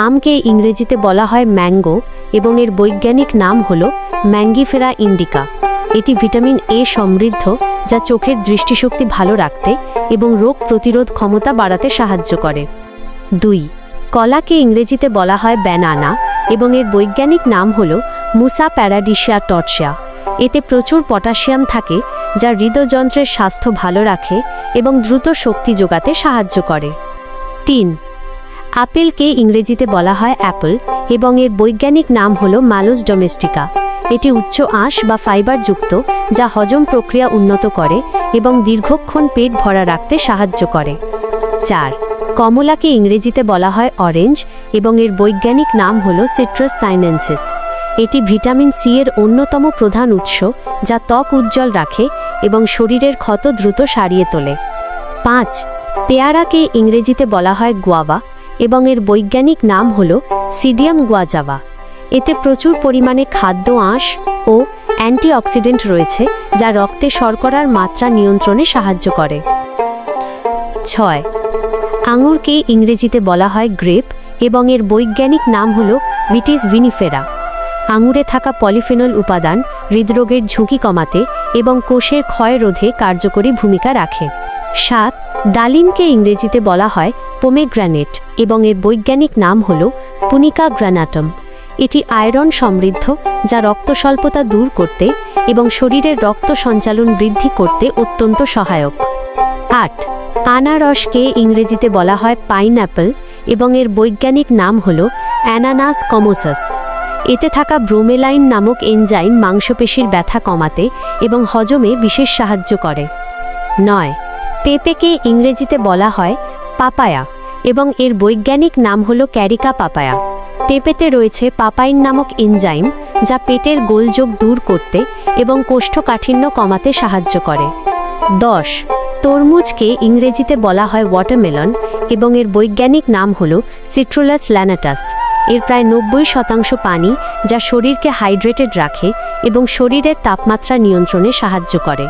আমকে ইংরেজিতে বলা হয় ম্যাঙ্গো এবং এর বৈজ্ঞানিক নাম হল ম্যাঙ্গিফেরা ইন্ডিকা। এটি ভিটামিন এ সমৃদ্ধ, যা চোখের দৃষ্টিশক্তি ভালো রাখতে এবং রোগ প্রতিরোধ ক্ষমতা বাড়াতে সাহায্য করে। 2. কলাকে ইংরেজিতে বলা হয় ব্যানানা এবং এর বৈজ্ঞানিক নাম হল মুসা প্যারাডিসিয়া টর্চিয়া। এতে প্রচুর পটাশিয়াম থাকে, যা হৃদযন্ত্রের স্বাস্থ্য ভালো রাখে এবং দ্রুত শক্তি যোগাতে সাহায্য করে। 3. আপেলকে ইংরেজিতে বলা হয় অ্যাপল এবং এর বৈজ্ঞানিক নাম হল মালুস ডোমেস্টিকা। এটি উচ্চ আঁশ বা ফাইবার যুক্ত, যা হজম প্রক্রিয়া উন্নত করে এবং দীর্ঘক্ষণ পেট ভরা রাখতে সাহায্য করে। 4. কমলাকে ইংরেজিতে বলা হয় অরেঞ্জ এবং এর বৈজ্ঞানিক নাম হল সিট্রাস সাইনেন্সিস। এটি ভিটামিন সি এর অন্যতম প্রধান উৎস, যা ত্বক উজ্জ্বল রাখে এবং শরীরের ক্ষত দ্রুত সারিয়ে তোলে। 5. পেয়ারাকে ইংরেজিতে বলা হয় গুয়াভা এবং এর বৈজ্ঞানিক নাম হল সিডিয়াম গুয়াজাভা। এতে প্রচুর পরিমাণে খাদ্য আঁশ ও অ্যান্টিঅক্সিডেন্ট রয়েছে, যা রক্তে শর্করার মাত্রা নিয়ন্ত্রণে সাহায্য করে। 6. আঙুরকে ইংরেজিতে বলা হয় গ্রেপ এবং এর বৈজ্ঞানিক নাম হল ভিটিস ভিনিফেরা। আঙুরে থাকা পলিফেনল উপাদান হৃদরোগের ঝুঁকি কমাতে এবং কোষের ক্ষয় রোধে কার্যকরী ভূমিকা রাখে। 7. ডালিমকে ইংরেজিতে বলা হয় পোমেগ্রানেট এবং এর বৈজ্ঞানিক নাম হল পুনিকা গ্রানাটম। এটি আয়রন সমৃদ্ধ, যা রক্তস্বল্পতা দূর করতে এবং শরীরের রক্ত সঞ্চালন বৃদ্ধি করতে অত্যন্ত সহায়ক। 8. আনারসকে ইংরেজিতে বলা হয় পাইনঅ্যাপল এবং এর বৈজ্ঞানিক নাম হল অ্যানানাস কমোসাস। এতে থাকা ব্রোমেলাইন নামক এনজাইম মাংসপেশির ব্যথা কমাতে এবং হজমে বিশেষ সাহায্য করে। 9. পেঁপেকে ইংরেজিতে বলা হয় পাপায়া এবং এর বৈজ্ঞানিক নাম হল ক্যারিকা পাপায়া। পেঁপেতে রয়েছে পাপাইন নামক এনজাইম, যা পেটের গোলযোগ দূর করতে এবং কোষ্ঠকাঠিন্য কমাতে সাহায্য করে। 10. তরমুজকে ইংরেজিতে বলা হয় ওয়াটারমেলন এবং এর বৈজ্ঞানিক নাম হল সিট্রুলাস ল্যানাটাস। এর প্রায় 90% পানি, যা শরীরকে হাইড্রেটেড রাখে এবং শরীরের তাপমাত্রা নিয়ন্ত্রণে সাহায্য করে।